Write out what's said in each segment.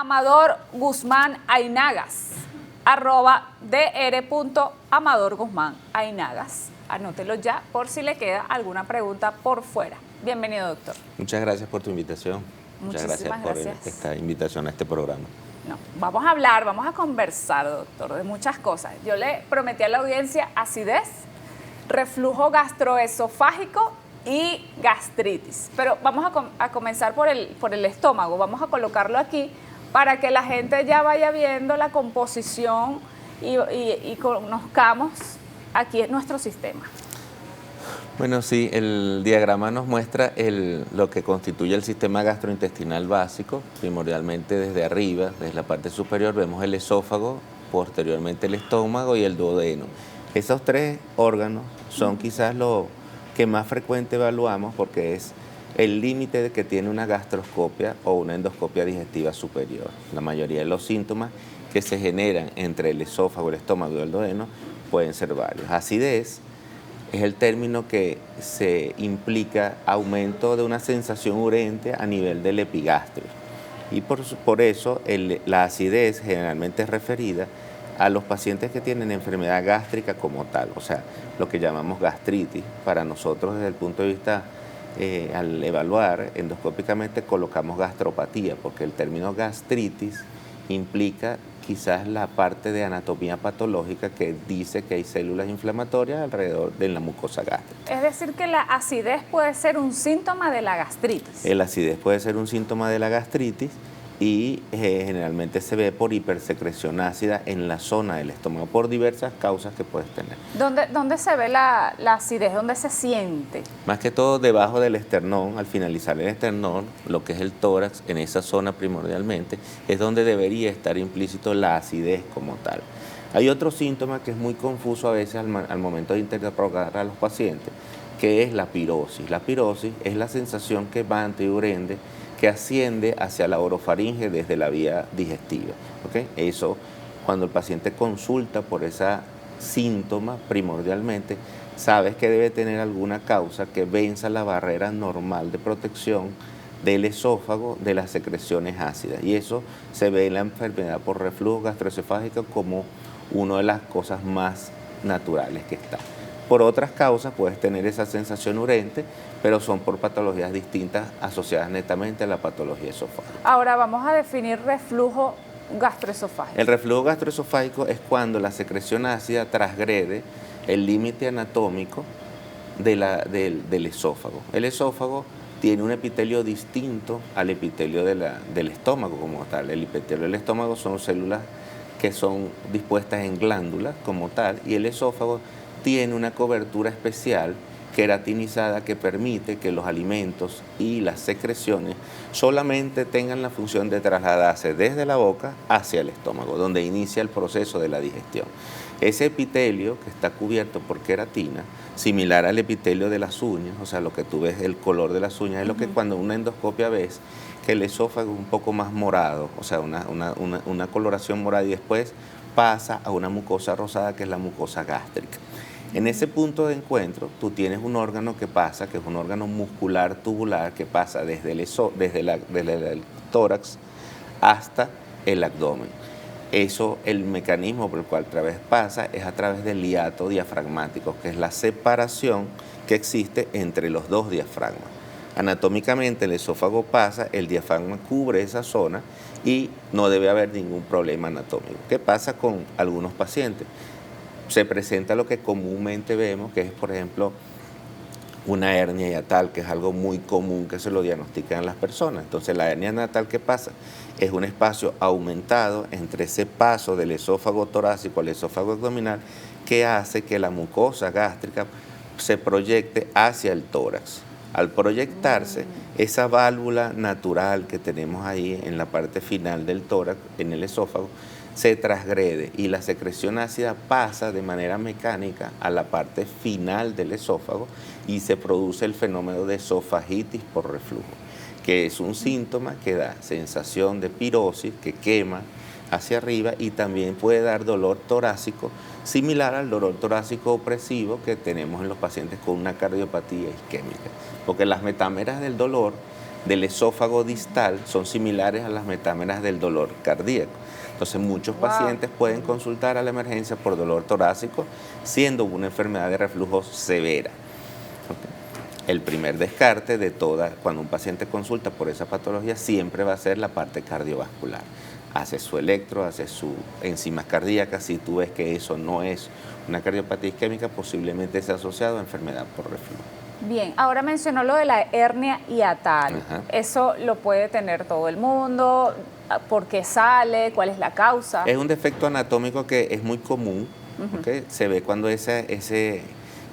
Amador Guzmán Ainagas, @dr.Amador Guzmán Ainagas. Anótelo ya por si le queda alguna pregunta por fuera. Bienvenido, doctor. Muchas gracias por tu invitación. Muchas gracias por esta invitación a este programa. No, vamos a hablar, vamos a conversar, doctor, de muchas cosas. Yo le prometí a la audiencia acidez, reflujo gastroesofágico y gastritis. Pero vamos a comenzar por el estómago. Vamos a colocarlo aquí para que la gente ya vaya viendo la composición y conozcamos aquí nuestro sistema. Bueno, sí, el diagrama nos muestra lo que constituye el sistema gastrointestinal básico. Primordialmente desde arriba, desde la parte superior, vemos el esófago, posteriormente el estómago y el duodeno. Esos tres órganos son quizás lo que más frecuente evaluamos porque es el límite de que tiene una gastroscopia o una endoscopia digestiva superior. La mayoría de los síntomas que se generan entre el esófago, el estómago y el duodeno pueden ser varios. Acidez es el término que se implica aumento de una sensación urente a nivel del epigastrio. Y por eso la acidez generalmente es referida a los pacientes que tienen enfermedad gástrica como tal, o sea, lo que llamamos gastritis. Para nosotros, desde el punto de vista, al evaluar endoscópicamente, colocamos gastropatía, porque el término gastritis implica quizás la parte de anatomía patológica que dice que hay células inflamatorias alrededor de la mucosa gástrica. Es decir, que la acidez puede ser un síntoma de la gastritis. La acidez puede ser un síntoma de la gastritis y generalmente se ve por hipersecreción ácida en la zona del estómago, por diversas causas que puedes tener. ¿Dónde se ve la acidez? ¿Dónde se siente? Más que todo debajo del esternón, al finalizar el esternón, lo que es el tórax, en esa zona primordialmente, es donde debería estar implícito la acidez como tal. Hay otro síntoma que es muy confuso a veces al momento de interrogar a los pacientes, que es la pirosis. La pirosis es la sensación que va antiurende que asciende hacia la orofaringe desde la vía digestiva. ¿Okay? Eso, cuando el paciente consulta por ese síntoma, primordialmente, sabes que debe tener alguna causa que venza la barrera normal de protección del esófago de las secreciones ácidas. Y eso se ve en la enfermedad por reflujo gastroesofágico como una de las cosas más naturales que está. Por otras causas puedes tener esa sensación urente, pero son por patologías distintas asociadas netamente a la patología esofágica. Ahora vamos a definir reflujo gastroesofágico. El reflujo gastroesofágico es cuando la secreción ácida transgrede el límite anatómico del esófago. El esófago tiene un epitelio distinto al epitelio del estómago como tal. El epitelio del estómago son células que son dispuestas en glándulas como tal, y el esófago tiene una cobertura especial queratinizada que permite que los alimentos y las secreciones solamente tengan la función de trasladarse desde la boca hacia el estómago, donde inicia el proceso de la digestión. Ese epitelio que está cubierto por queratina, similar al epitelio de las uñas, o sea, lo que tú ves, el color de las uñas, es lo que cuando una endoscopia ves que el esófago es un poco más morado, o sea, una coloración morada, y después pasa a una mucosa rosada que es la mucosa gástrica. En ese punto de encuentro, tú tienes un órgano que pasa, que es un órgano muscular tubular, que pasa desde el tórax hasta el abdomen. Eso, el mecanismo por el cual pasa es a través del hiato diafragmático, que es la separación que existe entre los dos diafragmas. Anatómicamente el esófago pasa, el diafragma cubre esa zona y no debe haber ningún problema anatómico. ¿Qué pasa con algunos pacientes? Se presenta lo que comúnmente vemos, que es, por ejemplo, una hernia hiatal, que es algo muy común que se lo diagnostican las personas. Entonces, la hernia hiatal, ¿qué pasa? Es un espacio aumentado entre ese paso del esófago torácico al esófago abdominal que hace que la mucosa gástrica se proyecte hacia el tórax. Al proyectarse, esa válvula natural que tenemos ahí en la parte final del tórax, en el esófago, se transgrede y la secreción ácida pasa de manera mecánica a la parte final del esófago y se produce el fenómeno de esofagitis por reflujo, que es un síntoma que da sensación de pirosis, que quema hacia arriba, y también puede dar dolor torácico, similar al dolor torácico opresivo que tenemos en los pacientes con una cardiopatía isquémica, porque las metámeras del dolor del esófago distal son similares a las metámeras del dolor cardíaco. Entonces muchos pacientes pueden consultar a la emergencia por dolor torácico, siendo una enfermedad de reflujo severa. El primer descarte de cuando un paciente consulta por esa patología siempre va a ser la parte cardiovascular. Hace su electro, hace sus enzimas cardíacas. Si tú ves que eso no es una cardiopatía isquémica, posiblemente sea asociado a enfermedad por reflujo. Bien, ahora mencionó lo de la hernia hiatal. Ajá. ¿Eso lo puede tener todo el mundo? ¿Por qué sale? ¿Cuál es la causa? Es un defecto anatómico que es muy común. ¿Okay? Se ve cuando ese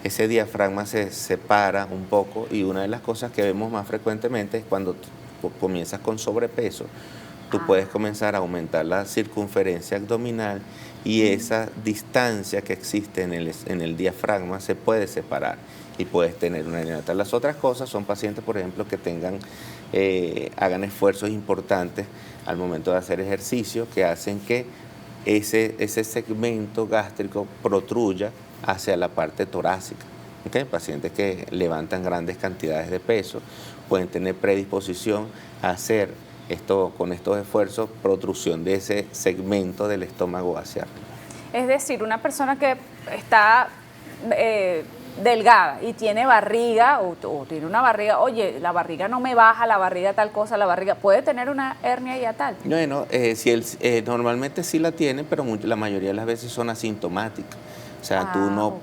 diafragma se separa un poco, y una de las cosas que vemos más frecuentemente es cuando tú comienzas con sobrepeso. Tú puedes comenzar a aumentar la circunferencia abdominal y esa distancia que existe en el diafragma se puede separar y puedes tener una hernia hiatal. Las otras cosas son pacientes, por ejemplo, que hagan esfuerzos importantes al momento de hacer ejercicio, que hacen que ese segmento gástrico protruya hacia la parte torácica. ¿Okay? Pacientes que levantan grandes cantidades de peso pueden tener predisposición a hacer con estos esfuerzos protrusión de ese segmento del estómago hacia arriba. Es decir, una persona que está delgada y tiene barriga o tiene una barriga, oye, la barriga no me baja, la barriga tal cosa, la barriga, ¿puede tener una hernia hiatal? Bueno, normalmente sí la tiene, pero la mayoría de las veces son asintomáticas. O sea, tú no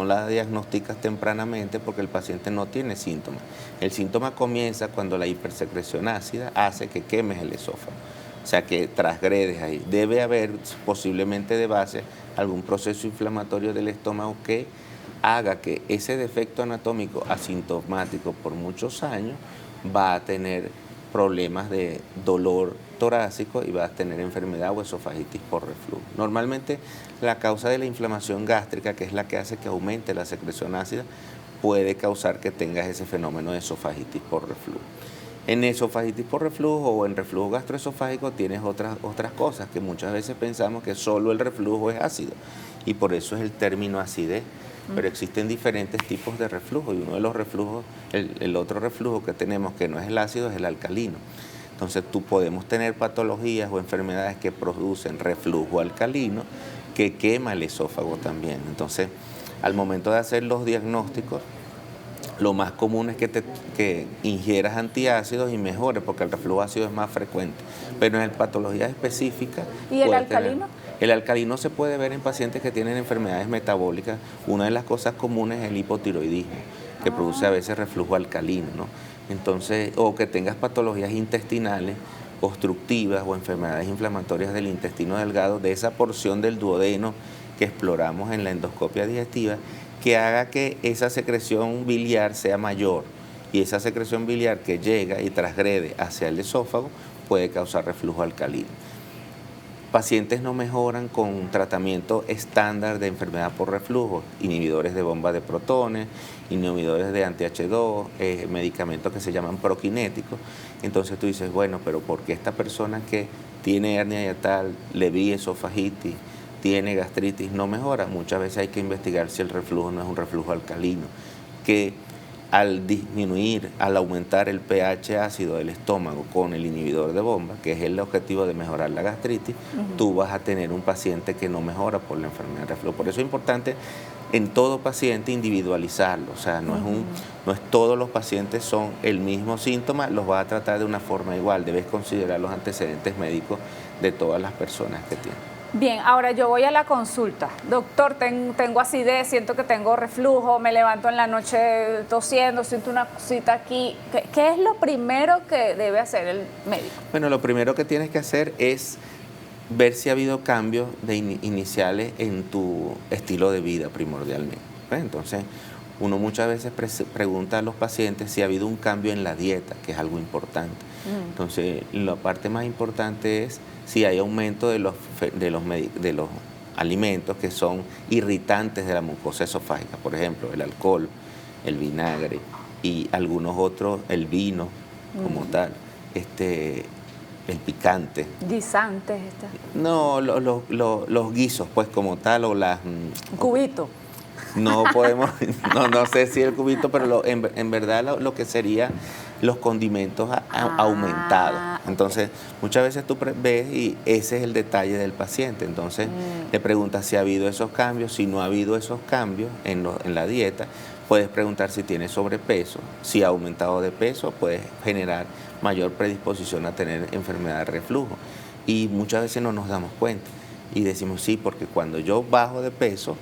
la diagnosticas tempranamente porque el paciente no tiene síntomas. El síntoma comienza cuando la hipersecreción ácida hace que quemes el esófago. O sea, que transgredes ahí. Debe haber posiblemente de base algún proceso inflamatorio del estómago que haga que ese defecto anatómico asintomático por muchos años va a tener problemas de dolor torácico y va a tener enfermedad o esofagitis por reflujo. Normalmente la causa de la inflamación gástrica, que es la que hace que aumente la secreción ácida, puede causar que tengas ese fenómeno de esofagitis por reflujo. En esofagitis por reflujo o en reflujo gastroesofágico tienes otras cosas que muchas veces pensamos que solo el reflujo es ácido y por eso es el término acidez. Pero existen diferentes tipos de reflujo y uno de los reflujos, el otro reflujo que tenemos que no es el ácido, es el alcalino. Entonces podemos tener patologías o enfermedades que producen reflujo alcalino que quema el esófago también. Entonces, al momento de hacer los diagnósticos, lo más común es que ingieras antiácidos y mejores, porque el reflujo ácido es más frecuente. Pero en patologías específicas... ¿Y el alcalino? El alcalino se puede ver en pacientes que tienen enfermedades metabólicas. Una de las cosas comunes es el hipotiroidismo, que produce a veces reflujo alcalino, ¿no? Entonces, o que tengas patologías intestinales obstructivas o enfermedades inflamatorias del intestino delgado, de esa porción del duodeno que exploramos en la endoscopia digestiva, que haga que esa secreción biliar sea mayor, y esa secreción biliar que llega y transgrede hacia el esófago puede causar reflujo alcalino. Pacientes no mejoran con tratamiento estándar de enfermedad por reflujo, inhibidores de bomba de protones, inhibidores de anti-H2, medicamentos que se llaman prokinéticos. Entonces tú dices, bueno, pero ¿por qué esta persona que tiene hernia hiatal, esofagitis, tiene gastritis, no mejora? Muchas veces hay que investigar si el reflujo no es un reflujo alcalino, que al disminuir, al aumentar el pH ácido del estómago con el inhibidor de bomba, que es el objetivo de mejorar la gastritis, tú vas a tener un paciente que no mejora por la enfermedad de reflujo. Por eso es importante en todo paciente individualizarlo. O sea, no es todos los pacientes son el mismo síntoma, los vas a tratar de una forma igual. Debes considerar los antecedentes médicos de todas las personas que tienen. Bien, ahora yo voy a la consulta. Doctor, tengo acidez, siento que tengo reflujo, me levanto en la noche tosiendo, siento una cosita aquí. ¿Qué es lo primero que debe hacer el médico? Bueno, lo primero que tienes que hacer es ver si ha habido cambios iniciales en tu estilo de vida primordialmente. Entonces, uno muchas veces pregunta a los pacientes si ha habido un cambio en la dieta, que es algo importante. Entonces, la parte más importante es si hay aumento de los alimentos que son irritantes de la mucosa esofágica, por ejemplo, el alcohol, el vinagre y algunos otros, el vino como tal, el picante. ¿Guisantes? No, los guisos, pues como tal, o las... Cubito. no podemos, no sé si el cubito, pero en verdad lo que sería los condimentos aumentados. Entonces, muchas veces tú ves y ese es el detalle del paciente. Entonces, le preguntas si ha habido esos cambios. Si no ha habido esos cambios en la dieta, puedes preguntar si tiene sobrepeso. Si ha aumentado de peso, puedes generar mayor predisposición a tener enfermedad de reflujo. Y muchas veces no nos damos cuenta. Y decimos sí, porque cuando yo bajo de peso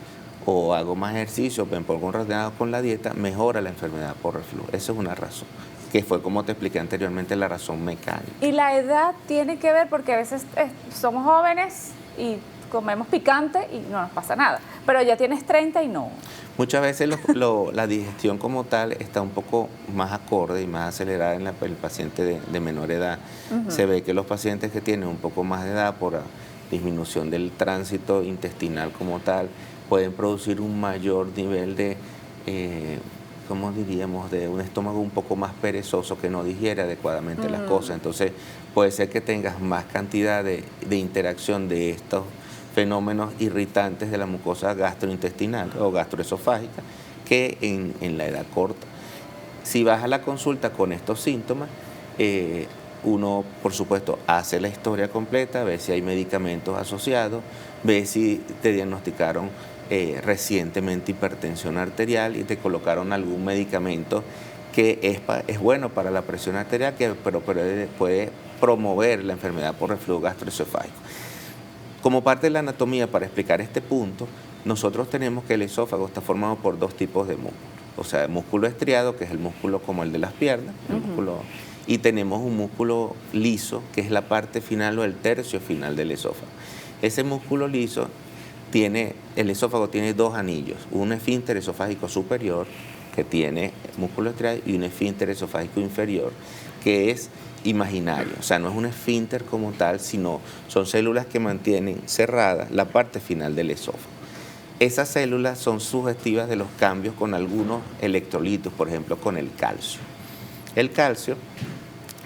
o hago más ejercicio, me pongo relacionado con la dieta, mejora la enfermedad por reflujo. Esa es una razón, que fue, como te expliqué anteriormente, la razón mecánica. Y la edad tiene que ver porque a veces somos jóvenes y comemos picante y no nos pasa nada, pero ya tienes 30 y no. Muchas veces la digestión como tal está un poco más acorde y más acelerada en el paciente de menor edad. Se ve que los pacientes que tienen un poco más de edad, por disminución del tránsito intestinal como tal, pueden producir un mayor nivel de, ¿cómo diríamos?, de un estómago un poco más perezoso que no digiere adecuadamente las cosas. Entonces, puede ser que tengas más cantidad de interacción de estos fenómenos irritantes de la mucosa gastrointestinal o gastroesofágica que en la edad corta. Si vas a la consulta con estos síntomas, uno, por supuesto, hace la historia completa, ve si hay medicamentos asociados, ve si te diagnosticaron recientemente hipertensión arterial y te colocaron algún medicamento que es bueno para la presión arterial, pero puede promover la enfermedad por reflujo gastroesofágico. Como parte de la anatomía, para explicar este punto, nosotros tenemos que el esófago está formado por dos tipos de músculos. O sea, el músculo estriado, que es el músculo como el de las piernas, y tenemos un músculo liso, que es la parte final o el tercio final del esófago. Ese músculo liso el esófago tiene dos anillos, un esfínter esofágico superior, que tiene músculo estriado, y un esfínter esofágico inferior, que es imaginario. O sea, no es un esfínter como tal, sino son células que mantienen cerrada la parte final del esófago. Esas células son sugestivas de los cambios con algunos electrolitos, por ejemplo, con el calcio. El calcio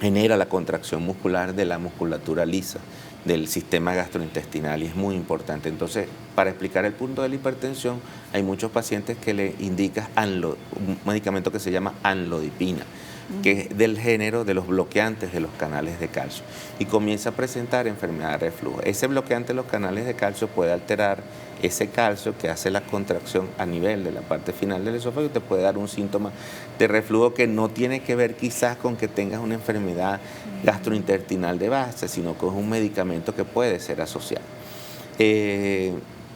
genera la contracción muscular de la musculatura lisa del sistema gastrointestinal y es muy importante. Entonces, para explicar el punto de la hipertensión, hay muchos pacientes que le indican un medicamento que se llama amlodipina, que es del género de los bloqueantes de los canales de calcio, y comienza a presentar enfermedad de reflujo. Ese bloqueante de los canales de calcio puede alterar ese calcio que hace la contracción a nivel de la parte final del esófago y te puede dar un síntoma de reflujo que no tiene que ver quizás con que tengas una enfermedad gastrointestinal de base, sino que es un medicamento que puede ser asociado.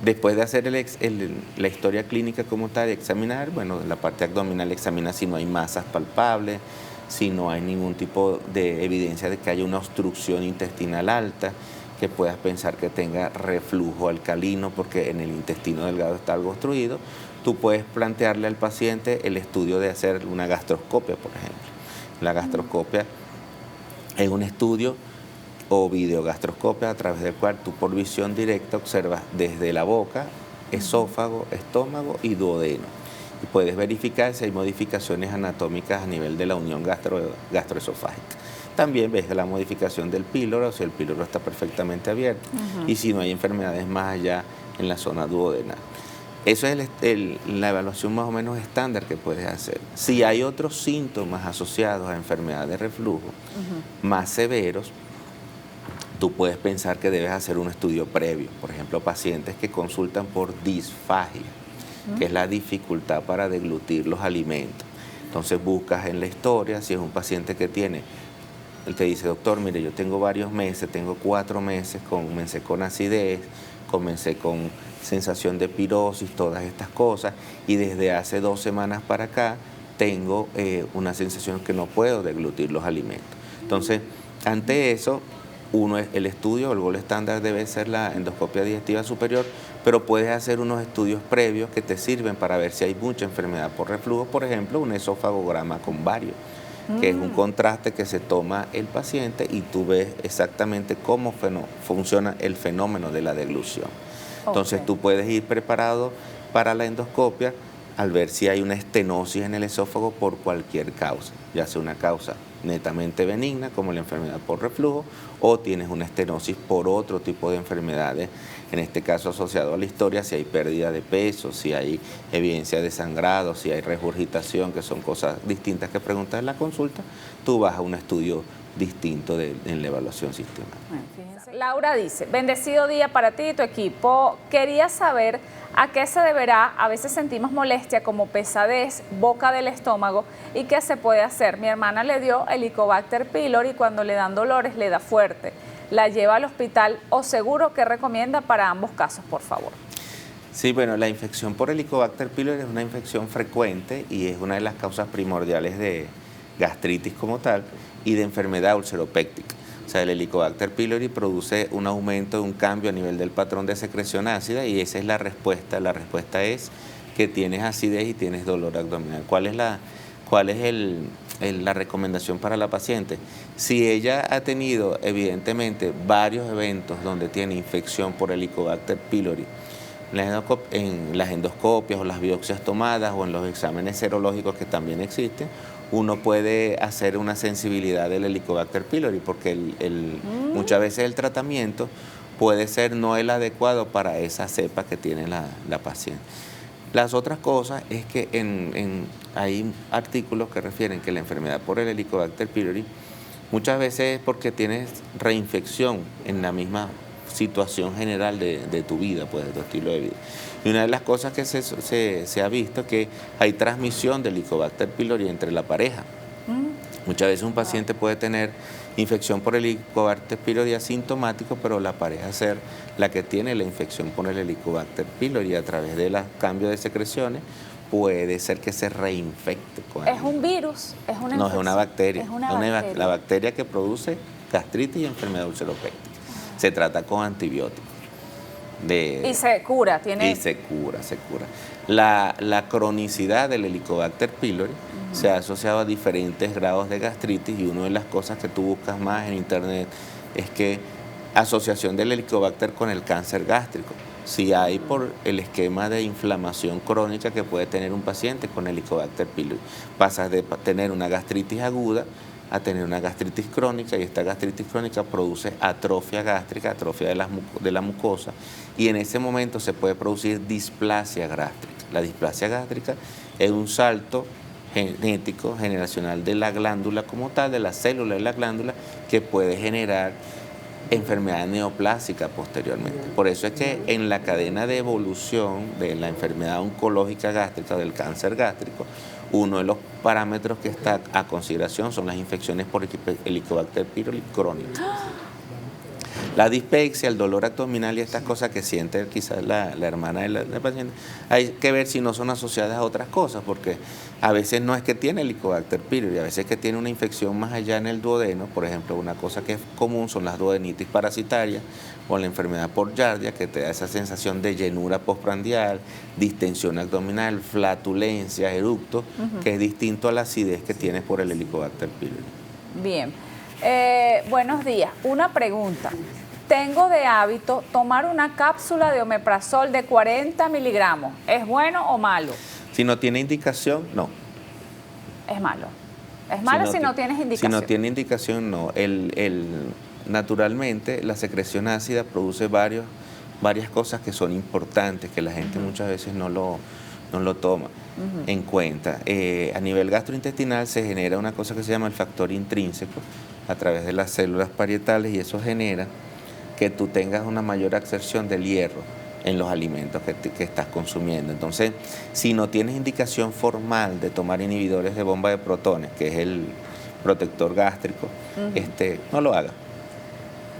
Después de hacer la historia clínica como tal, examinar, bueno, la parte abdominal examina si no hay masas palpables, si no hay ningún tipo de evidencia de que haya una obstrucción intestinal alta, que puedas pensar que tenga reflujo alcalino porque en el intestino delgado está algo obstruido. Tú puedes plantearle al paciente el estudio de hacer una gastroscopia, por ejemplo. La gastroscopia es un estudio o videogastroscopia a través del cual tú por visión directa observas desde la boca, esófago, estómago y duodeno. Y puedes verificar si hay modificaciones anatómicas a nivel de la unión gastroesofágica. También ves la modificación del píloro, si el píloro está perfectamente abierto y si no hay enfermedades más allá en la zona duodenal. Eso es la evaluación más o menos estándar que puedes hacer. Si hay otros síntomas asociados a enfermedad de reflujo más severos, tú puedes pensar que debes hacer un estudio previo. Por ejemplo, pacientes que consultan por disfagia, que es la dificultad para deglutir los alimentos. Entonces buscas en la historia, si es un paciente que tiene, él te dice, doctor, mire, yo tengo varios meses, tengo 4 meses, comencé con acidez, comencé con sensación de pirosis, todas estas cosas, y desde hace 2 semanas para acá tengo una sensación que no puedo deglutir los alimentos. Entonces, ante eso, el estudio, el gol estándar debe ser la endoscopia digestiva superior, pero puedes hacer unos estudios previos que te sirven para ver si hay mucha enfermedad por reflujo, por ejemplo, un esofagograma con bario, que es un contraste que se toma el paciente y tú ves exactamente cómo funciona el fenómeno de la deglución. Entonces tú puedes ir preparado para la endoscopia al ver si hay una estenosis en el esófago por cualquier causa, ya sea una causa netamente benigna como la enfermedad por reflujo, o tienes una estenosis por otro tipo de enfermedades, en este caso asociado a la historia, si hay pérdida de peso, si hay evidencia de sangrado, si hay regurgitación, que son cosas distintas que preguntas en la consulta, tú vas a un estudio distinto en la evaluación sistemática. Bueno, fíjense. Laura dice, bendecido día para ti y tu equipo. Quería saber a qué se deberá, a veces sentimos molestia como pesadez, boca del estómago, y qué se puede hacer. Mi hermana le dio Helicobacter pylori y cuando le dan dolores le da fuerte. La lleva al hospital o seguro, ¿qué recomienda para ambos casos, por favor? Sí, bueno, la infección por Helicobacter pylori es una infección frecuente y es una de las causas primordiales de gastritis como tal y de enfermedad ulceropéctica. O sea, el Helicobacter pylori produce un aumento, un cambio a nivel del patrón de secreción ácida y esa es la respuesta. La respuesta es que tienes acidez y tienes dolor abdominal. ¿Cuál es la recomendación para la paciente? Si ella ha tenido evidentemente varios eventos donde tiene infección por Helicobacter pylori, en las endoscopias o las biopsias tomadas o en los exámenes serológicos que también existen, uno puede hacer una sensibilidad del Helicobacter pylori porque muchas veces el tratamiento puede ser no el adecuado para esa cepa que tiene la paciente. Las otras cosas es que hay artículos que refieren que la enfermedad por el Helicobacter pylori muchas veces es porque tienes reinfección en la misma situación general de tu vida, pues de tu estilo de vida. Y una de las cosas que se ha visto es que hay transmisión del Helicobacter pylori entre la pareja. Muchas veces un paciente puede tener infección por el Helicobacter pylori asintomático, pero la pareja ser la que tiene la infección por el Helicobacter pylori a través de los cambios de secreciones puede ser que se reinfecte con ¿Es un virus? ¿Es una infección? No, es una bacteria. Es una bacteria. La bacteria que produce gastritis y enfermedad ulceropéctica. Se trata con antibióticos. Y se cura, Y se cura. La cronicidad del Helicobacter pylori se ha asociado a diferentes grados de gastritis y una de las cosas que tú buscas más en internet es que asociación del Helicobacter con el cáncer gástrico. Si hay por el esquema de inflamación crónica que puede tener un paciente con Helicobacter pylori, pasas de tener una gastritis aguda a tener una gastritis crónica y esta gastritis crónica produce atrofia gástrica, atrofia de la mucosa y en ese momento se puede producir displasia gástrica. La displasia gástrica es un salto genético, generacional de la glándula como tal, de la célula de la glándula que puede generar enfermedad neoplásica posteriormente. Por eso es que en la cadena de evolución de la enfermedad oncológica gástrica, del cáncer gástrico, uno de los parámetros que está a consideración son las infecciones por Helicobacter pylori crónicas. La dispepsia, el dolor abdominal y estas cosas que siente quizás la hermana de la paciente, hay que ver si no son asociadas a otras cosas, porque a veces no es que tiene Helicobacter pylori, a veces es que tiene una infección más allá en el duodeno. Por ejemplo, una cosa que es común son las duodenitis parasitarias o la enfermedad por Giardia, que te da esa sensación de llenura postprandial, distensión abdominal, flatulencia, eructo, que es distinto a la acidez que tienes por el Helicobacter pylori. Bien. Buenos días. Una pregunta. Tengo de hábito tomar una cápsula de omeprazol de 40 miligramos. ¿Es bueno o malo? Si no tiene indicación, no. Es malo. Es malo si no tienes indicación. Si no tiene indicación, no. Naturalmente, la secreción ácida produce varias cosas que son importantes, que la gente muchas veces no lo toma en cuenta. A nivel gastrointestinal se genera una cosa que se llama el factor intrínseco a través de las células parietales y eso genera que tú tengas una mayor absorción del hierro en los alimentos que estás consumiendo. Entonces, si no tienes indicación formal de tomar inhibidores de bomba de protones, que es el protector gástrico, no lo hagas.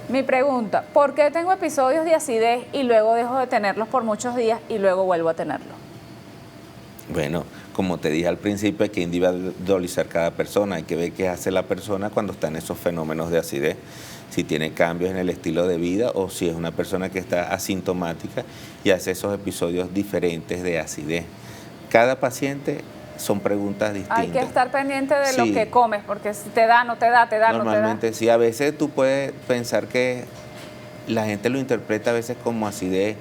Mi pregunta, ¿por qué tengo episodios de acidez y luego dejo de tenerlos por muchos días y luego vuelvo a tenerlos? Bueno, como te dije al principio, hay que individualizar cada persona, hay que ver qué hace la persona cuando está en esos fenómenos de acidez, si tiene cambios en el estilo de vida o si es una persona que está asintomática y hace esos episodios diferentes de acidez. Cada paciente son preguntas distintas. Hay que estar pendiente de lo que comes, porque si te da, no te da, te da, no te da. Normalmente sí, a veces tú puedes pensar que la gente lo interpreta a veces como acidez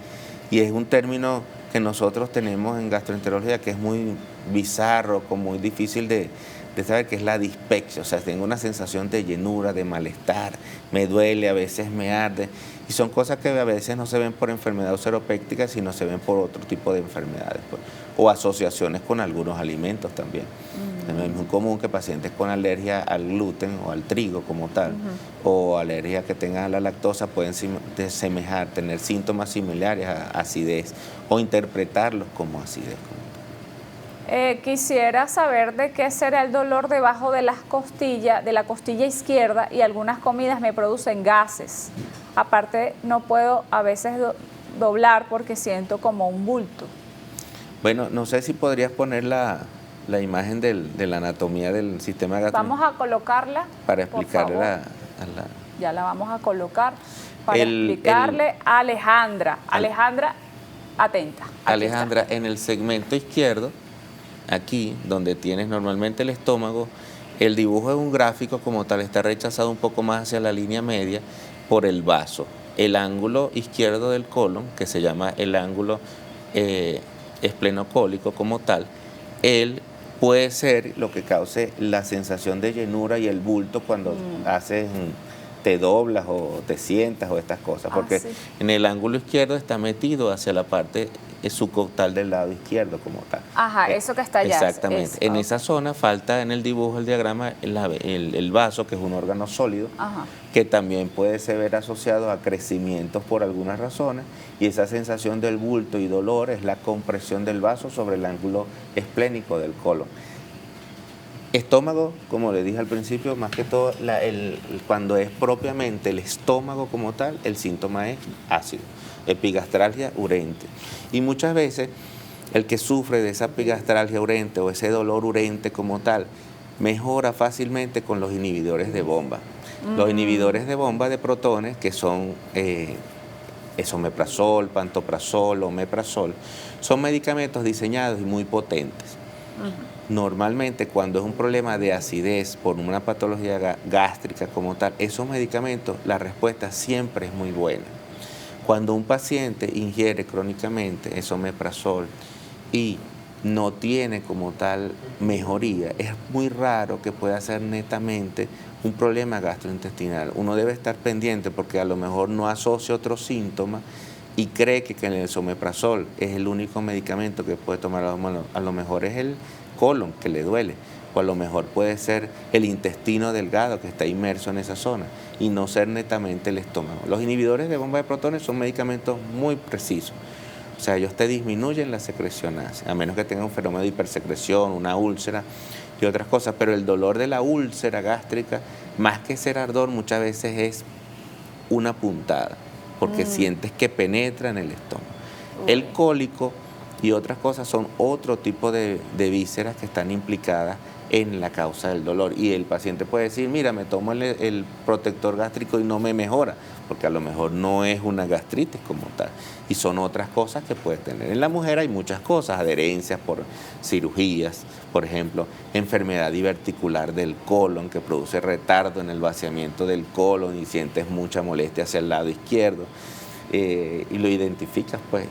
y es un término que nosotros tenemos en gastroenterología, que es muy bizarro, como muy difícil de saber, que es la dispepsia. O sea, tengo una sensación de llenura, de malestar, me duele, a veces me arde. Y son cosas que a veces no se ven por enfermedad ulceropéptica, sino se ven por otro tipo de enfermedades, pues, o asociaciones con algunos alimentos también. Es muy común que pacientes con alergia al gluten o al trigo como tal, o alergia que tengan a la lactosa, pueden tener síntomas similares a acidez o interpretarlos como acidez. Quisiera saber de qué será el dolor debajo de las costillas, de la costilla izquierda, y algunas comidas me producen gases. Aparte, no puedo a veces doblar porque siento como un bulto. Bueno, no sé si podrías poner la imagen de la anatomía del sistema gastrointestinal. Vamos a colocarla, para explicarle Ya la vamos a colocar para explicarle a Alejandra. Alejandra, atenta. Alejandra, en el segmento izquierdo, aquí donde tienes normalmente el estómago, el dibujo es un gráfico como tal, está rechazado un poco más hacia la línea media por el vaso. El ángulo izquierdo del colon, que se llama el ángulo esplenocólico como tal, él puede ser lo que cause la sensación de llenura y el bulto cuando te doblas o te sientas o estas cosas, porque sí. En el ángulo izquierdo está metido hacia la parte subcoctal del lado izquierdo como tal. Ajá, eso que está allá. Exactamente. En esa zona falta en el dibujo, el diagrama, el vaso, que es un órgano sólido, que también puede ser ver asociado a crecimientos por algunas razones, y esa sensación del bulto y dolor es la compresión del vaso sobre el ángulo esplénico del colon. Estómago, como le dije al principio, más que todo, cuando es propiamente el estómago como tal, el síntoma es ácido, epigastralgia urente. Y muchas veces el que sufre de esa epigastralgia urente o ese dolor urente como tal, mejora fácilmente con los inhibidores de bomba. Los inhibidores de bomba de protones, que son esomeprazol, pantoprazol, omeprazol, son medicamentos diseñados y muy potentes. Normalmente, cuando es un problema de acidez por una patología gástrica como tal, esos medicamentos, la respuesta siempre es muy buena. Cuando un paciente ingiere crónicamente esomeprazol y no tiene como tal mejoría, es muy raro que pueda ser netamente un problema gastrointestinal. Uno debe estar pendiente porque a lo mejor no asocia otro síntoma y cree que el esomeprazol es el único medicamento que puede tomar. A lo mejor es el colon que le duele, o a lo mejor puede ser el intestino delgado que está inmerso en esa zona y no ser netamente el estómago. Los inhibidores de bomba de protones son medicamentos muy precisos. O sea, ellos te disminuyen la secreción ácida, a menos que tenga un fenómeno de hipersecreción, una úlcera y otras cosas. Pero el dolor de la úlcera gástrica, más que ser ardor, muchas veces es una puntada, porque sientes que penetra en el estómago. El cólico y otras cosas son otro tipo de vísceras que están implicadas en la causa del dolor. Y el paciente puede decir, mira, me tomo el protector gástrico y no me mejora, porque a lo mejor no es una gastritis como tal, y son otras cosas que puede tener. En la mujer hay muchas cosas, adherencias por cirugías, por ejemplo, enfermedad diverticular del colon que produce retardo en el vaciamiento del colon y sientes mucha molestia hacia el lado izquierdo, y lo identificas, pues,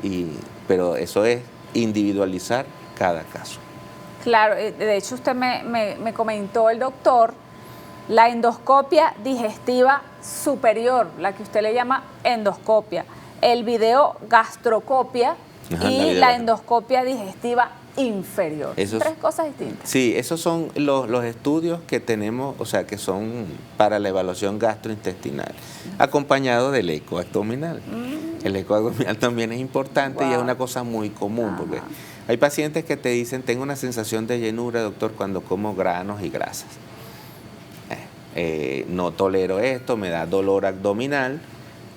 pero eso es individualizar cada caso. Claro, de hecho usted me comentó, el doctor, la endoscopia digestiva superior, la que usted le llama endoscopia, el video gastrocopia y la endoscopia digestiva inferior. Tres cosas distintas. Sí, esos son los estudios que tenemos, o sea, que son para la evaluación gastrointestinal, acompañado del eco abdominal. El eco abdominal también es importante y es una cosa muy común, porque hay pacientes que te dicen, tengo una sensación de llenura, doctor, cuando como granos y grasas. No tolero esto, me da dolor abdominal,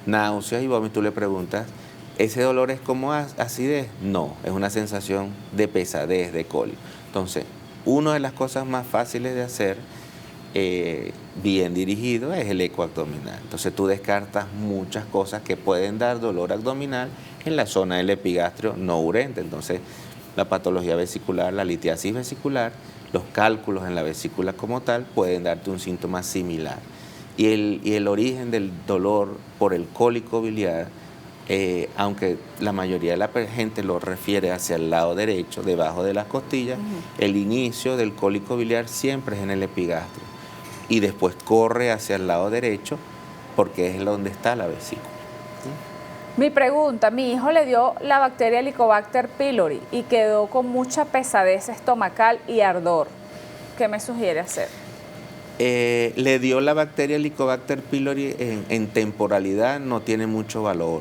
náuseas y vómito. Tú le preguntas, ¿ese dolor es como acidez? No, es una sensación de pesadez, de cólico. Entonces, una de las cosas más fáciles de hacer, bien dirigido, es el eco abdominal. Entonces tú descartas muchas cosas que pueden dar dolor abdominal en la zona del epigastrio no urente. Entonces, la patología vesicular, la litiasis vesicular, los cálculos en la vesícula como tal pueden darte un síntoma similar. Y el origen del dolor por el cólico biliar aunque la mayoría de la gente lo refiere hacia el lado derecho, debajo de las costillas, el inicio del cólico biliar siempre es en el epigastrio y después corre hacia el lado derecho porque es donde está la vesícula. Mi pregunta, mi hijo le dio la bacteria Helicobacter pylori y quedó con mucha pesadez estomacal y ardor. ¿Qué me sugiere hacer? Le dio la bacteria Helicobacter pylori en temporalidad, no tiene mucho valor,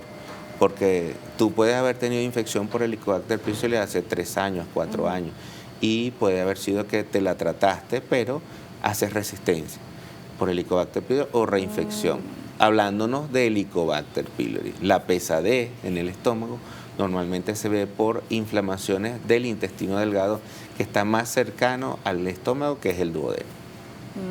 porque tú puedes haber tenido infección por Helicobacter pylori hace 3 años, 4 años, y puede haber sido que te la trataste, pero haces resistencia por Helicobacter pylori o reinfección. Hablándonos de Helicobacter pylori, la pesadez en el estómago normalmente se ve por inflamaciones del intestino delgado que está más cercano al estómago, que es el duodeno.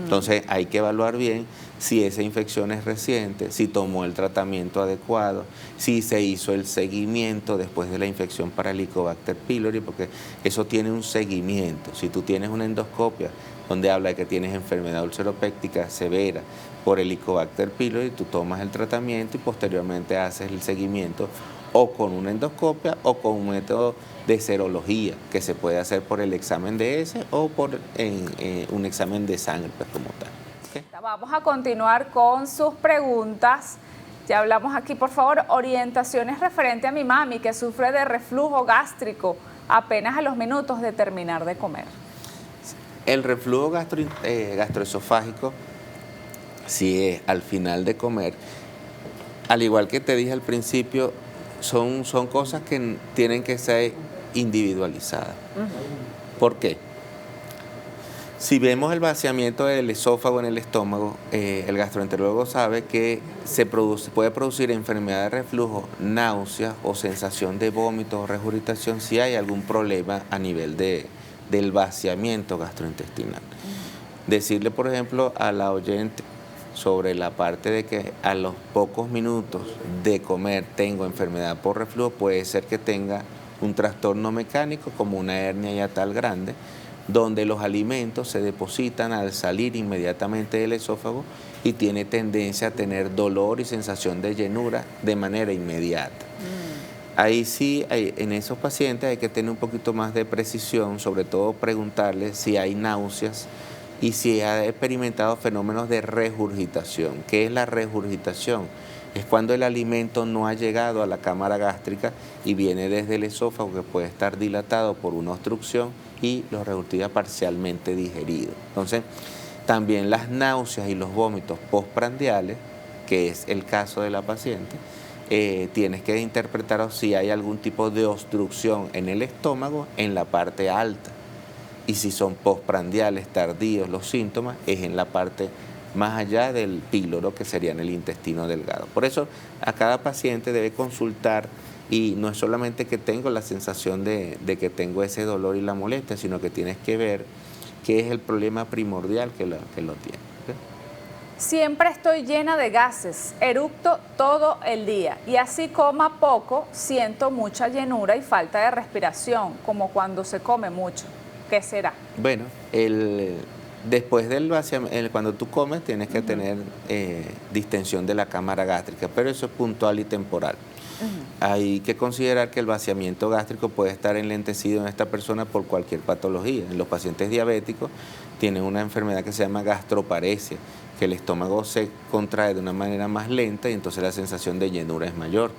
Entonces hay que evaluar bien si esa infección es reciente, si tomó el tratamiento adecuado, si se hizo el seguimiento después de la infección para Helicobacter pylori, porque eso tiene un seguimiento. Si tú tienes una endoscopia donde habla de que tienes enfermedad ulceropéctica severa por Helicobacter pylori, tú tomas el tratamiento y posteriormente haces el seguimiento o con una endoscopia o con un método de serología que se puede hacer por el examen de ese o por un examen de sangre, pues, como tal. ¿Okay? Vamos a continuar con sus preguntas. Ya hablamos aquí, por favor, orientaciones referente a mi mami que sufre de reflujo gástrico apenas a los minutos de terminar de comer. El reflujo gastroesofágico, si es al final de comer, al igual que te dije al principio, son cosas que tienen que ser individualizadas. ¿Por qué? Si vemos el vaciamiento del esófago en el estómago, el gastroenterólogo sabe que puede producir enfermedad de reflujo, náuseas o sensación de vómito o regurgitación si hay algún problema a nivel del vaciamiento gastrointestinal. Decirle, por ejemplo, a la oyente sobre la parte de que a los pocos minutos de comer tengo enfermedad por reflujo, puede ser que tenga un trastorno mecánico como una hernia hiatal grande, donde los alimentos se depositan al salir inmediatamente del esófago y tiene tendencia a tener dolor y sensación de llenura de manera inmediata. Ahí sí, en esos pacientes hay que tener un poquito más de precisión, sobre todo preguntarles si hay náuseas y si ha experimentado fenómenos de regurgitación. ¿Qué es la regurgitación? Es cuando el alimento no ha llegado a la cámara gástrica y viene desde el esófago, que puede estar dilatado por una obstrucción y lo regurgita parcialmente digerido. Entonces, también las náuseas y los vómitos postprandiales, que es el caso de la paciente, tienes que interpretar si hay algún tipo de obstrucción en el estómago en la parte alta. Y si son postprandiales tardíos los síntomas, es en la parte más allá del píloro, que sería en el intestino delgado. Por eso a cada paciente debe consultar, y no es solamente que tengo la sensación de que tengo ese dolor y la molestia, sino que tienes que ver qué es el problema primordial que lo tiene. ¿Okay? Siempre estoy llena de gases, eructo todo el día y así coma poco, siento mucha llenura y falta de respiración, como cuando se come mucho. ¿Qué será? Bueno, después del vaciamiento, cuando tú comes tienes que tener distensión de la cámara gástrica, pero eso es puntual y temporal. Hay que considerar que el vaciamiento gástrico puede estar enlentecido en esta persona por cualquier patología. En los pacientes diabéticos tienen una enfermedad que se llama gastroparesia, que el estómago se contrae de una manera más lenta y entonces la sensación de llenura es mayor.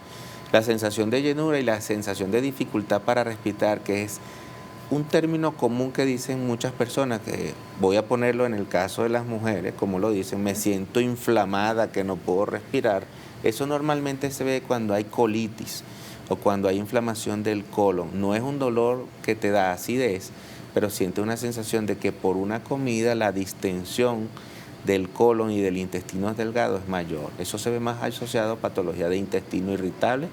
La sensación de llenura y la sensación de dificultad para respirar, que es un término común que dicen muchas personas, que voy a ponerlo en el caso de las mujeres, como lo dicen, me siento inflamada, que no puedo respirar. Eso normalmente se ve cuando hay colitis o cuando hay inflamación del colon. No es un dolor que te da acidez, pero sientes una sensación de que por una comida la distensión del colon y del intestino delgado es mayor. Eso se ve más asociado a patología de intestino irritable,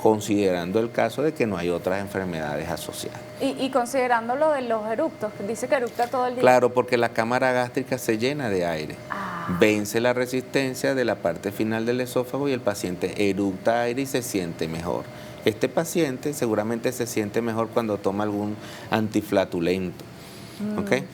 considerando el caso de que no hay otras enfermedades asociadas. Y considerando lo de los eructos, dice que eructa todo el día. Claro, porque la cámara gástrica se llena de aire. Vence la resistencia de la parte final del esófago y el paciente eructa aire y se siente mejor. Este paciente seguramente se siente mejor cuando toma algún antiflatulento. ¿Okay?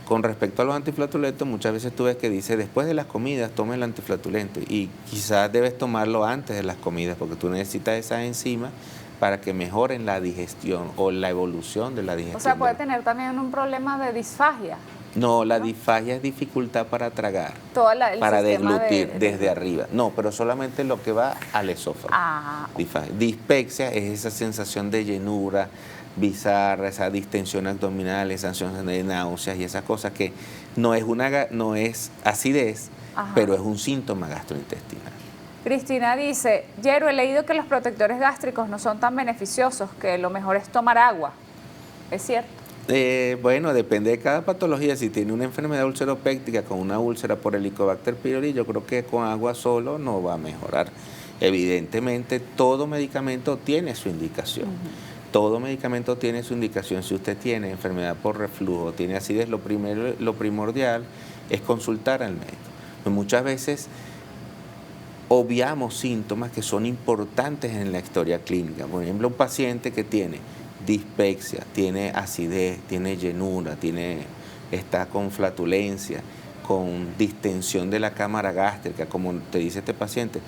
con respecto a los antiflatulentos, muchas veces tú ves que dice, después de las comidas, toma el antiflatulento. Y quizás debes tomarlo antes de las comidas, porque tú necesitas esas enzimas para que mejoren la digestión o la evolución de la digestión. O sea, puede tener también un problema de disfagia. No, la disfagia es dificultad para tragar, El para sistema deglutir desde arriba. No, pero solamente lo que va al esófago. Disfagia. Dispepsia es esa sensación de llenura bizarra, esa distensión abdominal, esa sensación de náuseas y esas cosas que no es acidez, pero es un síntoma gastrointestinal. Cristina dice, Yero, he leído que los protectores gástricos no son tan beneficiosos, que lo mejor es tomar agua. ¿Es cierto? Bueno, depende de cada patología. Si tiene una enfermedad ulceropéctica con una úlcera por Helicobacter pylori, yo creo que con agua solo no va a mejorar. Evidentemente, todo medicamento tiene su indicación. Todo medicamento tiene su indicación. Si usted tiene enfermedad por reflujo, tiene acidez, lo primordial es consultar al médico. Muchas veces obviamos síntomas que son importantes en la historia clínica. Por ejemplo, un paciente que tiene dispepsia, tiene acidez, tiene llenura, está con flatulencia, con distensión de la cámara gástrica, como te dice este paciente,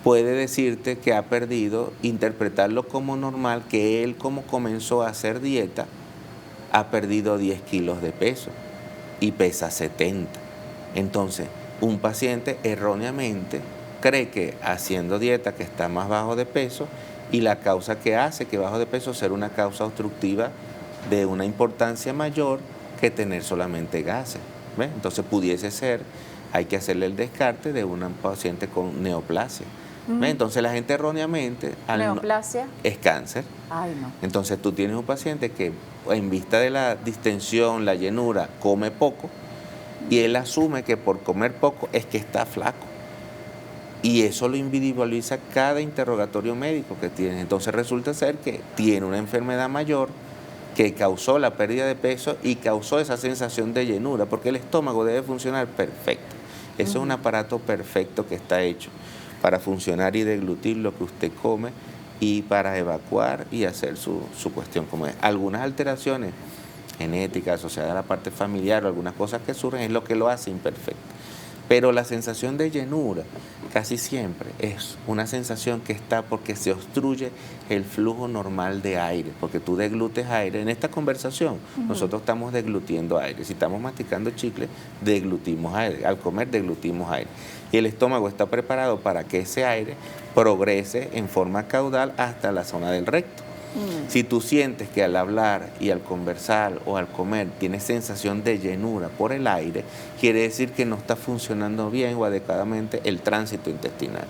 puede decirte que ha perdido, interpretarlo como normal, que él, como comenzó a hacer dieta, ha perdido 10 kilos de peso y pesa 70. Entonces, un paciente erróneamente cree que haciendo dieta que está más bajo de peso, y la causa que hace que bajo de peso ser una causa obstructiva de una importancia mayor que tener solamente gases. ¿Ves? Entonces pudiese ser, hay que hacerle el descarte de un paciente con neoplasia. ¿Ves? Entonces la gente erróneamente... ¿Neoplasia? Es cáncer. Ay, no. Entonces tú tienes un paciente que en vista de la distensión, la llenura, come poco, y él asume que por comer poco es que está flaco. Y eso lo individualiza cada interrogatorio médico que tiene. Entonces resulta ser que tiene una enfermedad mayor que causó la pérdida de peso y causó esa sensación de llenura, porque el estómago debe funcionar perfecto. Eso es un aparato perfecto que está hecho para funcionar y deglutir lo que usted come y para evacuar y hacer su cuestión como es. Algunas alteraciones genéticas asociadas a la parte familiar o algunas cosas que surgen es lo que lo hace imperfecto. Pero la sensación de llenura casi siempre es una sensación que está porque se obstruye el flujo normal de aire, porque tú deglutes aire. En esta conversación nosotros estamos deglutiendo aire. Si estamos masticando chicle, deglutimos aire. Al comer, deglutimos aire. Y el estómago está preparado para que ese aire progrese en forma caudal hasta la zona del recto. Si tú sientes que al hablar y al conversar o al comer tienes sensación de llenura por el aire, quiere decir que no está funcionando bien o adecuadamente el tránsito intestinal.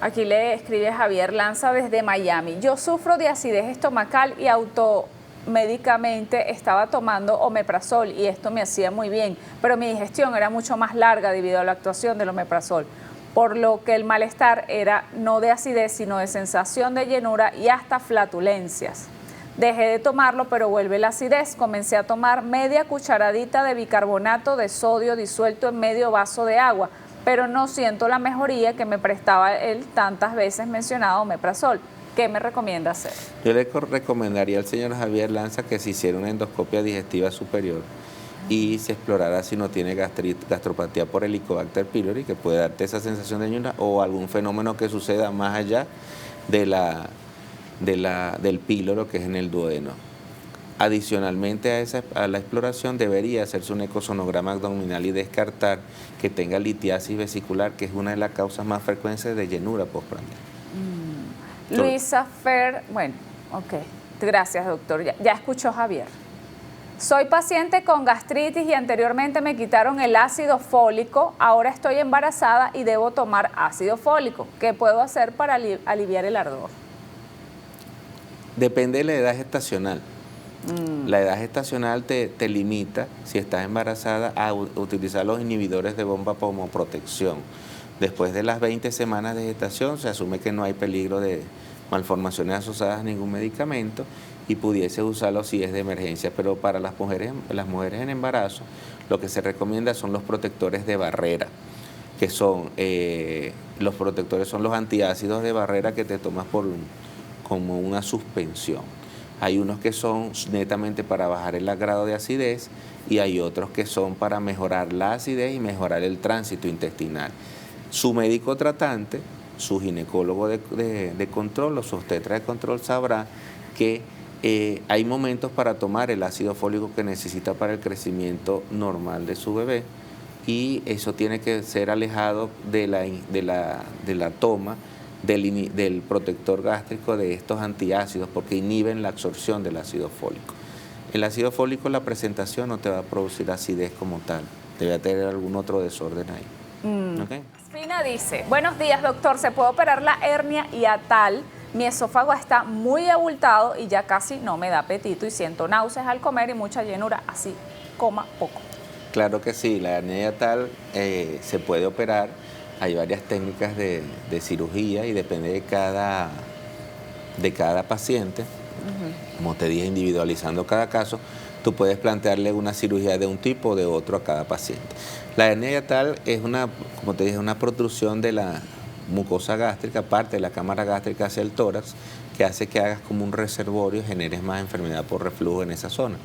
Aquí le escribe Javier Lanza desde Miami. Yo sufro de acidez estomacal y automedicamente estaba tomando omeprazol y esto me hacía muy bien, pero mi digestión era mucho más larga debido a la actuación del omeprazol, por lo que el malestar era no de acidez, sino de sensación de llenura y hasta flatulencias. Dejé de tomarlo, pero vuelve la acidez. Comencé a tomar media cucharadita de bicarbonato de sodio disuelto en medio vaso de agua, pero no siento la mejoría que me prestaba el tantas veces mencionado omeprazol. ¿Qué me recomienda hacer? Yo le recomendaría al señor Javier Lanza que se hiciera una endoscopia digestiva superior y se explorara si no tiene gastropatía por Helicobacter pylori, que puede darte esa sensación de llenura, o algún fenómeno que suceda más allá del píloro, que es en el duodeno. Adicionalmente a la exploración debería hacerse un ecosonograma abdominal y descartar que tenga litiasis vesicular, que es una de las causas más frecuentes de llenura postprandial. Luisa Fer, bueno, ok, gracias doctor, ya escuchó Javier. Soy paciente con gastritis y anteriormente me quitaron el ácido fólico, ahora estoy embarazada y debo tomar ácido fólico. ¿Qué puedo hacer para aliviar el ardor? Depende de la edad gestacional. La edad gestacional te limita, si estás embarazada, a utilizar los inhibidores de bomba como protección. Después de las 20 semanas de gestación se asume que no hay peligro de malformaciones asociadas a ningún medicamento y pudiese usarlo si es de emergencia. Pero para las mujeres en embarazo, lo que se recomienda son los protectores de barrera, que son los protectores son los antiácidos de barrera que te tomas como una suspensión. Hay unos que son netamente para bajar el grado de acidez y hay otros que son para mejorar la acidez y mejorar el tránsito intestinal. Su médico tratante, su ginecólogo de control o su obstetra de control sabrá que hay momentos para tomar el ácido fólico que necesita para el crecimiento normal de su bebé y eso tiene que ser alejado de la toma del protector gástrico de estos antiácidos porque inhiben la absorción del ácido fólico. El ácido fólico, la presentación no te va a producir acidez como tal, debe tener algún otro desorden ahí. ¿Okay? Fina dice, buenos días doctor, ¿se puede operar la hernia hiatal? Mi esófago está muy abultado y ya casi no me da apetito y siento náuseas al comer y mucha llenura, así coma poco. Claro que sí, la hernia hiatal se puede operar, hay varias técnicas de cirugía y depende de cada paciente. Como te dije, individualizando cada caso, tú puedes plantearle una cirugía de un tipo o de otro a cada paciente. La hernia hiatal es como te dije, una protrusión de la mucosa gástrica, parte de la cámara gástrica hacia el tórax, que hace que hagas como un reservorio y generes más enfermedad por reflujo en esa zona.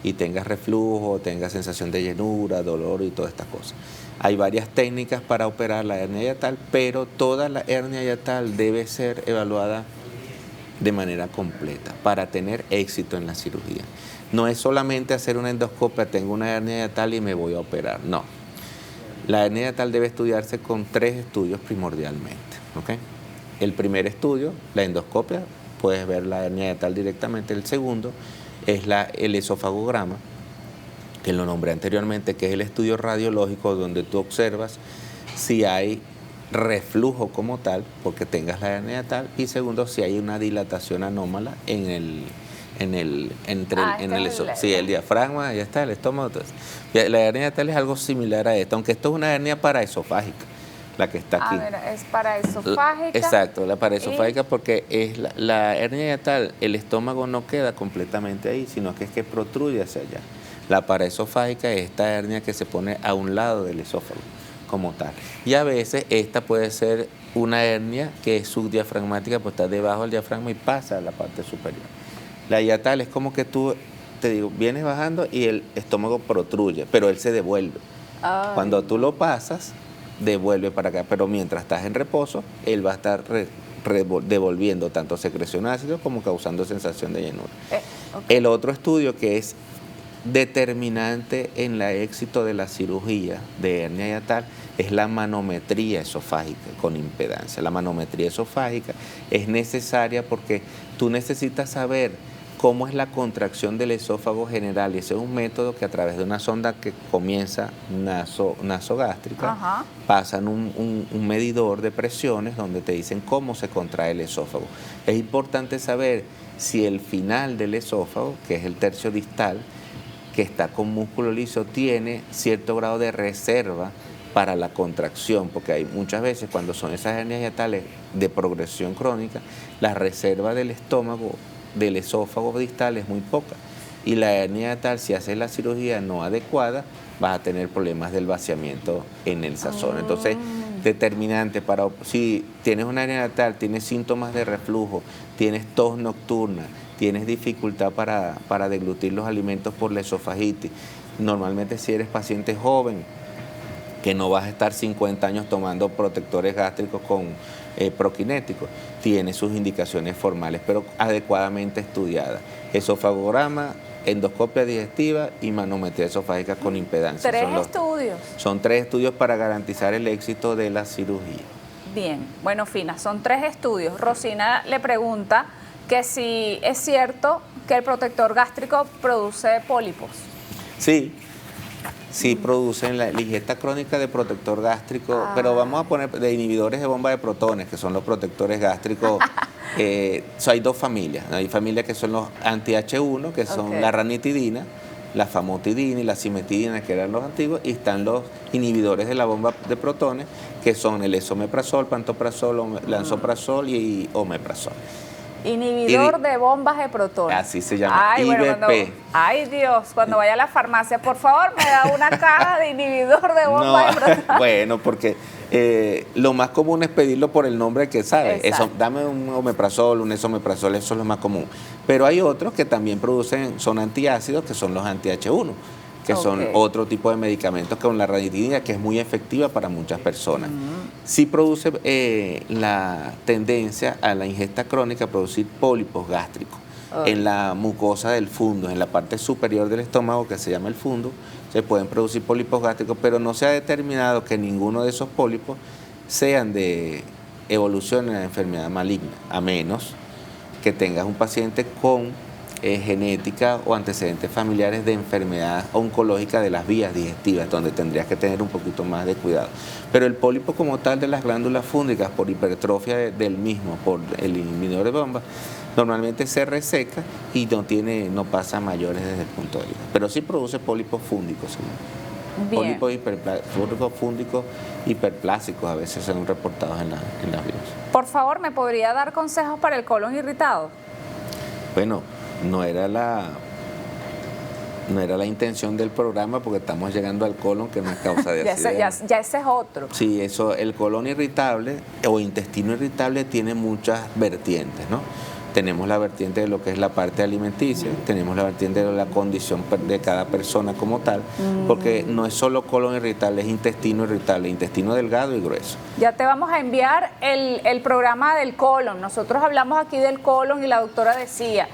Y tengas reflujo, tengas sensación de llenura, dolor y todas estas cosas. Hay varias técnicas para operar la hernia hiatal, pero toda la hernia hiatal debe ser evaluada de manera completa para tener éxito en la cirugía. No es solamente hacer una endoscopia, tengo una hernia hiatal y me voy a operar, no. La hernia hiatal debe estudiarse con 3 estudios primordialmente. ¿Okay? El primer estudio, la endoscopia, puedes ver la hernia hiatal directamente. El segundo es el esofagograma, que lo nombré anteriormente, que es el estudio radiológico donde tú observas si hay reflujo como tal, porque tengas la hernia hiatal, y segundo, si hay una dilatación anómala el diafragma, ya está, el estómago. Entonces, la hernia hiatal es algo similar a esto, aunque esto es una hernia paraesofágica, la que está aquí. A ver, es paraesofágica. Exacto, la paraesofágica porque es la hernia hiatal, el estómago no queda completamente ahí, sino que es que protruye hacia allá. La paraesofágica es esta hernia que se pone a un lado del esófago como tal. Y a veces esta puede ser una hernia que es subdiafragmática, pues está debajo del diafragma y pasa a la parte superior. La hiatal es como que tú, te digo, vienes bajando y el estómago protruye, pero él se devuelve. Ay. Cuando tú lo pasas, devuelve para acá, pero mientras estás en reposo, él va a estar devolviendo tanto secreción ácido como causando sensación de llenura. Okay. El otro estudio que es determinante en el éxito de la cirugía de hernia hiatal es la manometría esofágica con impedancia. La manometría esofágica es necesaria porque tú necesitas saber cómo es la contracción del esófago general y ese es un método que a través de una sonda que comienza nasogástrica pasan un medidor de presiones donde te dicen cómo se contrae el esófago. Es importante saber si el final del esófago, que es el tercio distal, que está con músculo liso, tiene cierto grado de reserva para la contracción, porque hay muchas veces cuando son esas hernias hiatales de progresión crónica, la reserva del estómago, del esófago distal es muy poca. Y la hernia hiatal, si haces la cirugía no adecuada, vas a tener problemas del vaciamiento en esa zona. Entonces, determinante para si tienes una hernia hiatal, tienes síntomas de reflujo, tienes tos nocturna, tienes dificultad para deglutir los alimentos por la esofagitis. Normalmente si eres paciente joven, que no vas a estar 50 años tomando protectores gástricos con prokinéticos, tiene sus indicaciones formales, pero adecuadamente estudiadas. Esofagograma, endoscopia digestiva y manometría esofágica con impedancia. 3 estudios. Son 3 estudios para garantizar el éxito de la cirugía. Bien, bueno, Fina, son 3 estudios. Rosina le pregunta que si es cierto que el protector gástrico produce pólipos. Sí, producen la ingesta crónica de protector gástrico, pero vamos a poner de inhibidores de bomba de protones, que son los protectores gástricos. Hay 2 familias, ¿no? Hay familias que son los anti-H1, que son la ranitidina, la famotidina y la cimetidina, que eran los antiguos, y están los inhibidores de la bomba de protones, que son el esomeprazol, pantoprazol, lansoprazol y omeprazol. Inhibidor de bombas de protones. Así se llama, ay, IBP. Bueno, ay, Dios, cuando vaya a la farmacia, por favor, me da una caja de inhibidor de bombas de protones. Bueno, porque lo más común es pedirlo por el nombre que sabe. Eso, dame un omeprazol, un esomeprazol, eso es lo más común. Pero hay otros que también son antiácidos, que son los anti-H1, que son otro tipo de medicamentos con la ranitidina, que es muy efectiva para muchas personas. Sí produce la tendencia a la ingesta crónica a producir pólipos gástricos en la mucosa del fundo, en la parte superior del estómago, que se llama el fundo, se pueden producir pólipos gástricos, pero no se ha determinado que ninguno de esos pólipos sean de evolución en la enfermedad maligna, a menos que tengas un paciente con genética o antecedentes familiares de enfermedad oncológica de las vías digestivas, donde tendrías que tener un poquito más de cuidado. Pero el pólipo como tal de las glándulas fúngicas, por hipertrofia del mismo, por el inhibidor de bombas, normalmente se reseca y no pasa a mayores desde el punto de vista. Pero sí produce pólipos fúngicos. ¿Sí? Pólipos fúngicos hiperplásicos a veces son reportados en las vías. Por favor, ¿me podría dar consejos para el colon irritado? Bueno, no era la intención del programa, porque estamos llegando al colon, que no es causa de acidez. ya ese es otro. Sí, el colon irritable o intestino irritable tiene muchas vertientes, ¿no? Tenemos la vertiente de lo que es la parte alimenticia, tenemos la vertiente de la condición de cada persona como tal, porque no es solo colon irritable, es intestino irritable, intestino delgado y grueso. Ya te vamos a enviar el programa del colon. Nosotros hablamos aquí del colon y la doctora decía,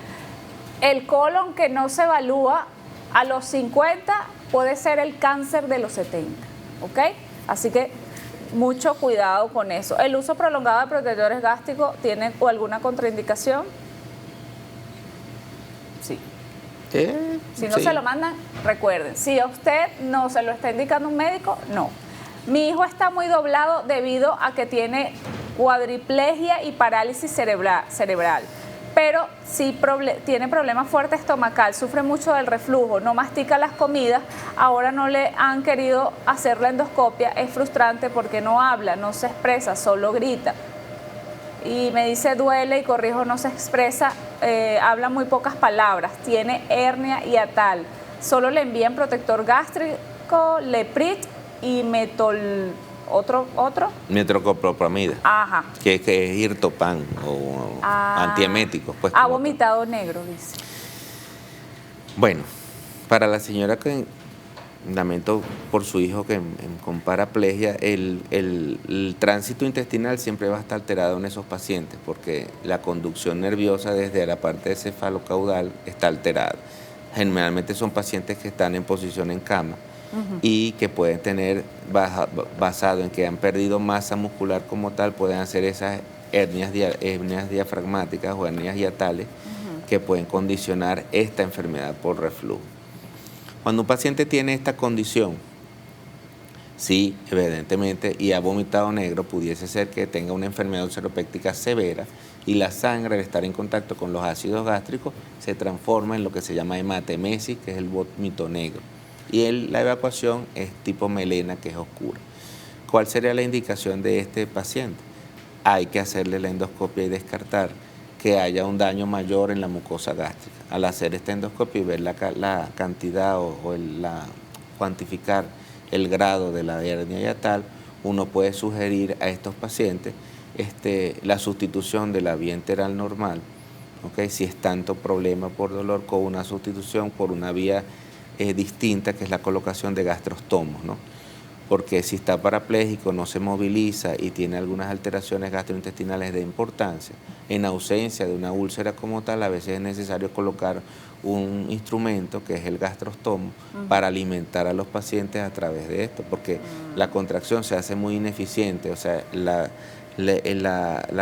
el colon que no se evalúa a los 50 puede ser el cáncer de los 70, ¿ok? Así que mucho cuidado con eso. ¿El uso prolongado de protectores gástricos tiene alguna contraindicación? Sí. Si no se lo mandan, recuerden, si a usted no se lo está indicando un médico, no. Mi hijo está muy doblado debido a que tiene cuadriplegia y parálisis cerebral. Pero sí tiene problemas fuertes estomacal, sufre mucho del reflujo, no mastica las comidas, ahora no le han querido hacer la endoscopia, es frustrante porque no habla, no se expresa, solo grita. Y me dice duele y corrijo, no se expresa, habla muy pocas palabras, tiene hernia hiatal, solo le envían protector gástrico, Leprit y ¿Otro? Metoclopramida. Ajá. Que es irtopan o antieméticos. Pues, ha vomitado negro, dice. Bueno, para la señora que lamento por su hijo con paraplegia, el tránsito intestinal siempre va a estar alterado en esos pacientes, porque la conducción nerviosa desde la parte cefalocaudal está alterada. Generalmente son pacientes que están en posición en cama. Y que pueden tener, basado en que han perdido masa muscular como tal, pueden hacer esas hernias diafragmáticas o hernias hiatales que pueden condicionar esta enfermedad por reflujo. Cuando un paciente tiene esta condición, sí, evidentemente, y ha vomitado negro, pudiese ser que tenga una enfermedad ulceropéptica severa y la sangre, al estar en contacto con los ácidos gástricos, se transforma en lo que se llama hematemesis, que es el vómito negro. Y la evacuación es tipo melena, que es oscura. ¿Cuál sería la indicación de este paciente? Hay que hacerle la endoscopia y descartar que haya un daño mayor en la mucosa gástrica. Al hacer esta endoscopia y ver la cantidad cuantificar el grado de la hernia hiatal, uno puede sugerir a estos pacientes la sustitución de la vía enteral normal, ¿okay? Si es tanto problema por dolor, con una sustitución por una vía distinta, que es la colocación de gastrostomos, ¿no? Porque si está parapléjico, no se moviliza y tiene algunas alteraciones gastrointestinales de importancia, en ausencia de una úlcera como tal, a veces es necesario colocar un instrumento que es el gastrostomo para alimentar a los pacientes a través de esto, porque la contracción se hace muy ineficiente, o sea, la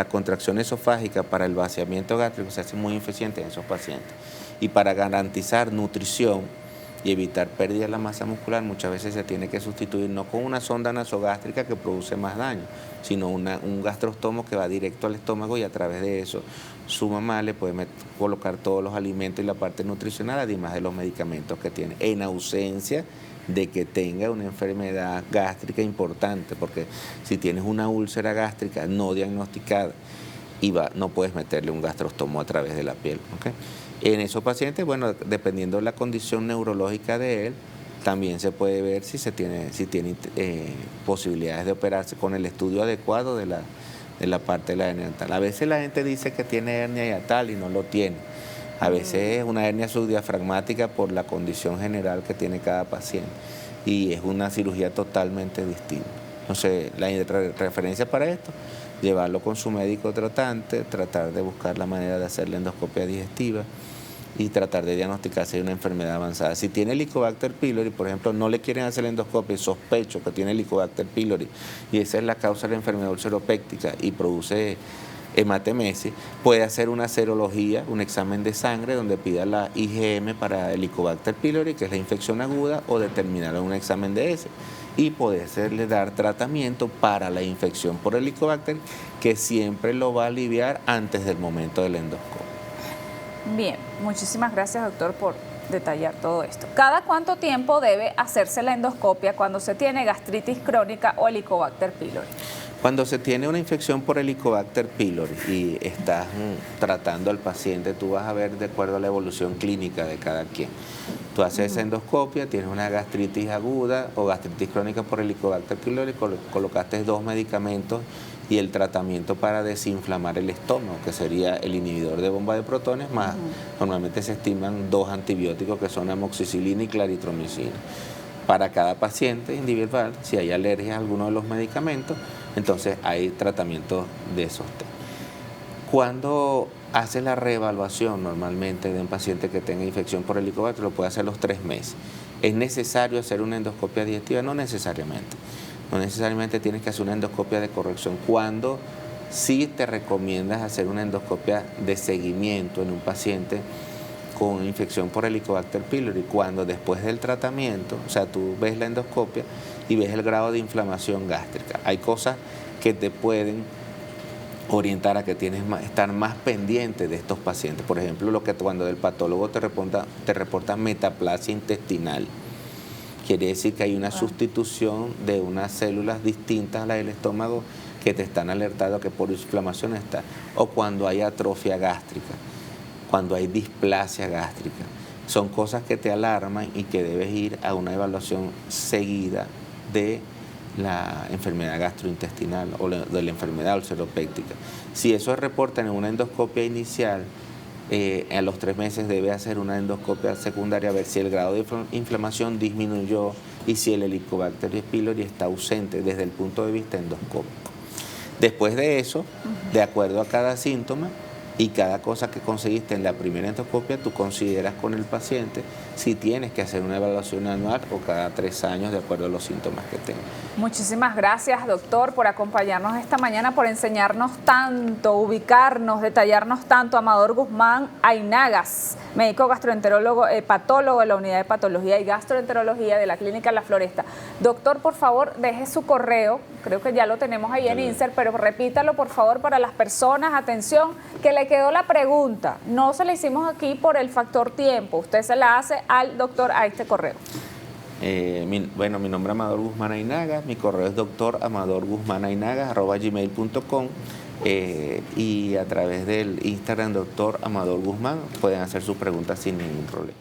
contracción esofágica para el vaciamiento gástrico se hace muy ineficiente en esos pacientes. Y para garantizar nutrición y evitar pérdida de la masa muscular, muchas veces se tiene que sustituir no con una sonda nasogástrica que produce más daño, sino un gastrostomo que va directo al estómago, y a través de eso su mamá le puede colocar todos los alimentos y la parte nutricional, además de los medicamentos que tiene, en ausencia de que tenga una enfermedad gástrica importante, porque si tienes una úlcera gástrica no diagnosticada y no puedes meterle un gastrostomo a través de la piel. ¿Okay? En esos pacientes, bueno, dependiendo de la condición neurológica de él, también se puede ver si tiene posibilidades de operarse con el estudio adecuado de la parte de la hernia yatal. A veces la gente dice que tiene hernia yatal y no lo tiene. A veces es una hernia subdiafragmática por la condición general que tiene cada paciente y es una cirugía totalmente distinta. Entonces, la referencia para esto, llevarlo con su médico tratante, tratar de buscar la manera de hacer la endoscopia digestiva y tratar de diagnosticar si hay una enfermedad avanzada. Si tiene Helicobacter pylori, por ejemplo, no le quieren hacer la endoscopia y sospecho que tiene Helicobacter pylori y esa es la causa de la enfermedad ulceropéctica y produce hematemesis, puede hacer una serología, un examen de sangre donde pida la IgM para Helicobacter pylori, que es la infección aguda, o determinar un examen de ese y poderle dar tratamiento para la infección por Helicobacter, que siempre lo va a aliviar antes del momento del endoscopio. Bien, muchísimas gracias, doctor, por detallar todo esto. ¿Cada cuánto tiempo debe hacerse la endoscopia cuando se tiene gastritis crónica o Helicobacter pylori? Cuando se tiene una infección por Helicobacter pylori y estás tratando al paciente, tú vas a ver de acuerdo a la evolución clínica de cada quien. Tú haces esa endoscopia, tienes una gastritis aguda o gastritis crónica por Helicobacter pylori, colocaste 2 medicamentos y el tratamiento para desinflamar el estómago, que sería el inhibidor de bomba de protones, más normalmente se estiman 2 antibióticos que son amoxicilina y claritromicina. Para cada paciente individual, si hay alergia a alguno de los medicamentos, entonces hay tratamiento de esos temas. Cuando hace la reevaluación normalmente de un paciente que tenga infección por Helicobacter, lo puede hacer a los 3 meses. ¿Es necesario hacer una endoscopia digestiva? No necesariamente. No necesariamente tienes que hacer una endoscopia de corrección. Cuando sí te recomiendas hacer una endoscopia de seguimiento en un paciente con infección por Helicobacter pylori, cuando después del tratamiento, o sea, tú ves la endoscopia y ves el grado de inflamación gástrica. Hay cosas que te pueden orientar a que tienes que estar más pendiente de estos pacientes. Por ejemplo, cuando el patólogo te reporta metaplasia intestinal, quiere decir que hay una sustitución de unas células distintas a las del estómago que te están alertando que por inflamación está. O cuando hay atrofia gástrica, cuando hay displasia gástrica. Son cosas que te alarman y que debes ir a una evaluación seguida de la enfermedad gastrointestinal o de la enfermedad ulceropéctica. Si eso se reporta en una endoscopia inicial, a los 3 meses debe hacer una endoscopia secundaria a ver si el grado de inflamación disminuyó y si el Helicobacter pylori está ausente desde el punto de vista endoscópico. Después de eso, de acuerdo a cada síntoma y cada cosa que conseguiste en la primera endoscopia, tú consideras con el paciente si tienes que hacer una evaluación anual o cada 3 años de acuerdo a los síntomas que tenga. Muchísimas gracias, doctor, por acompañarnos esta mañana, por enseñarnos tanto, ubicarnos, detallarnos tanto. Amador Guzmán Ainagas, médico gastroenterólogo, patólogo de la Unidad de Patología y Gastroenterología de la Clínica La Floresta. Doctor, por favor, deje su correo, creo que ya lo tenemos ahí en Insert, pero repítalo, por favor, para las personas. Atención, que le quedó la pregunta. No se la hicimos aquí por el factor tiempo. Usted se la hace al doctor a este correo. Mi nombre es Amador Guzmán Ainagas, mi correo es doctoramadorguzmanainagas@gmail.com y a través del Instagram Dr. Amador Guzmán pueden hacer sus preguntas sin ningún problema.